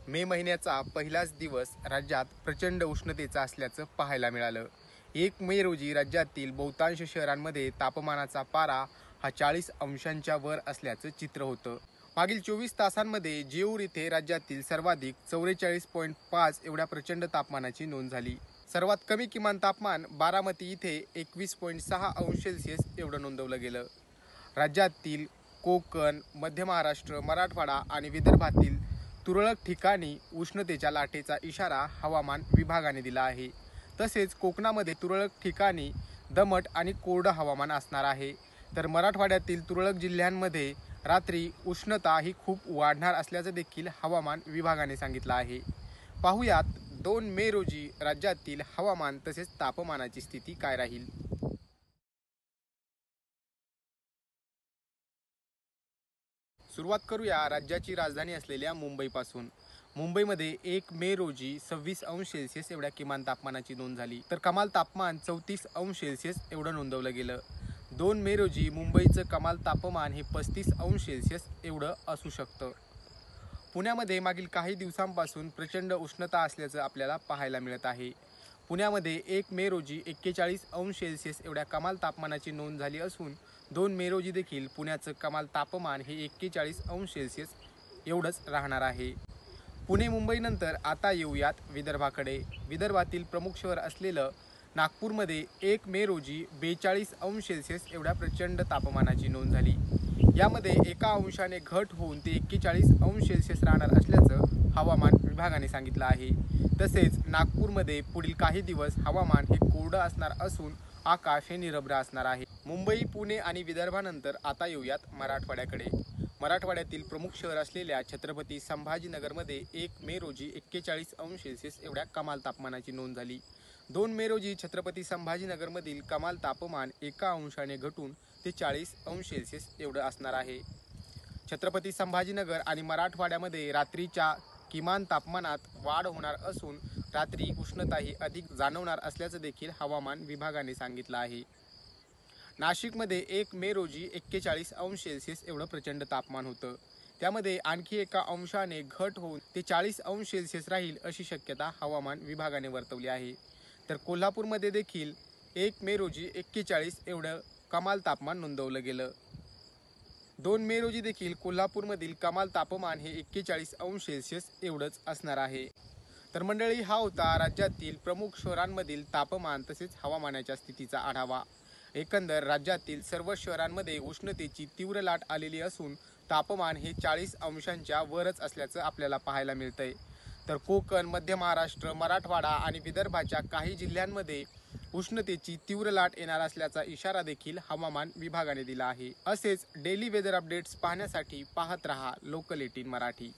मे महिन्याचा पहिलाच दिवस राज्यात प्रचंड उष्णतेचा असल्याचं पाहायला मिळालं। 1 मे रोजी राज्यातील बहुतांश शहरांमध्ये तापमानाचा पारा हा 40 अंशांच्या वर असल्याचं चित्र होतं। मागील 24 तासांमध्ये जेऊर इथे राज्यातील सर्वाधिक 44.5 एवढ्या प्रचंड तापमानाची नोंद झाली। सर्वात कमी किमान तापमान बारामती इथे 21.6 अंश सेल्सिअस एवढं नोंदवलं गेलं। राज्यातील कोकण, मध्य महाराष्ट्र, मराठवाडा आणि विदर्भातील तुरळक ठिकाणी उष्णतेच्या लाटेचा इशारा हवामान विभागाने दिला आहे। तसेच कोकणामध्ये तुरळक ठिकाणी दमट आणि कोरडं हवामान असणार आहे। तर मराठवाड्यातील तुरळक जिल्ह्यांमध्ये रात्री उष्णता ही खूप वाढणार असल्याचं देखील हवामान विभागाने सांगितलं आहे। पाहुयात 2 मे रोजी राज्यातील हवामान तसेच तापमानाची स्थिती काय राहील। सुरुवात करूया राज्याची राजधानी असलेल्या मुंबईपासून। मुंबईमध्ये 1 मे रोजी 26 अंश सेल्सिअस एवढ्या किमान तापमानाची नोंद झाली, तर कमाल तापमान 34 अंश सेल्सिअस एवढं नोंदवलं गेलं। 2 मे रोजी मुंबईचं कमाल तापमान हे 35 अंश सेल्सिअस एवढं असू शकतं। पुण्यामध्ये मागील काही दिवसांपासून प्रचंड उष्णता असल्याचं आपल्याला पाहायला मिळत आहे। पुण्यामध्ये 1 मे रोजी 41 अंश सेल्सिअस एवढ्या कमाल तापमानाची नोंद झाली असून 2 मे रोजी देखील पुण्याचं कमाल तापमान हे 41 अंश सेल्सिअस एवढंच राहणार आहे। पुणे मुंबईनंतर आता येऊयात विदर्भाकडे। विदर्भातील प्रमुख शहर असलेलं नागपूरमध्ये 1 मे रोजी 42 अंश सेल्सिअस एवढ्या प्रचंड तापमानाची नोंद झाली। यामध्ये 1 अंशाने घट होऊन ते 41 अंश सेल्सिअस राहणार असल्याचं हवामान विभागाने सांगितलं आहे। तसेच नागपूरमध्ये पुढील काही दिवस हवामान हे कोरडं असणार असून आकाश हे निरभ्र असणार आहे। मुंबई, पुणे आणि विदर्भानंतर आता येऊयात मराठवाड्याकडे। मराठवाड्यातील प्रमुख शहर असलेल्या छत्रपती संभाजीनगरमध्ये 1 मे रोजी 41 अंश सेल्सिअस एवढ्या कमाल तापमानाची नोंद झाली। 2 मे रोजी छत्रपती संभाजीनगरमधील कमाल तापमान 1 अंशाने घटून ते 40 अंश सेल्सिअस एवढं असणार आहे। छत्रपती संभाजीनगर आणि मराठवाड्यामध्ये रात्रीच्या किमान तापमानात वाढ होणार असून रात्री उष्णताही अधिक जाणवणार असल्याचं देखील हवामान विभागाने सांगितलं आहे। नाशिकमध्ये 1 मे रोजी 41 अंश सेल्सिअस एवढं प्रचंड तापमान होतं। त्यामध्ये आणखी 1 अंशाने घट होऊन ते 40 अंश सेल्सिअस राहील अशी शक्यता हवामान विभागाने वर्तवली आहे। तर कोल्हापूरमध्ये देखील 1 मे रोजी 41 एवढं कमाल तापमान नोंदवलं गेलं। 2 मे रोजी देखील कोल्हापूरमधील कमाल तापमान हे 41 अंश सेल्सिअस एवढंच असणार आहे। तर मंडळी, हा होता राज्यातील प्रमुख शहरांमधील तापमान तसेच हवामानाच्या स्थितीचा आढावा। एकंदर राज्यातील सर्व शहरांमध्ये उष्णतेची तीव्र लाट आलेली असून तापमान हे 40 अंशांच्या वरच असल्याचं आपल्याला पाहायला मिळतंय। तर कोकण, मध्य महाराष्ट्र, मराठवाडा आणि विदर्भाच्या काही जिल्ह्यांमध्ये उष्णतेची तीव्र लाट येणार असल्याचा इशारा देखील हवामान विभागाने दिला आहे। असेच डेली वेदर अपडेट्स पाहण्यासाठी पाहत रहा लोकल 18 मराठी।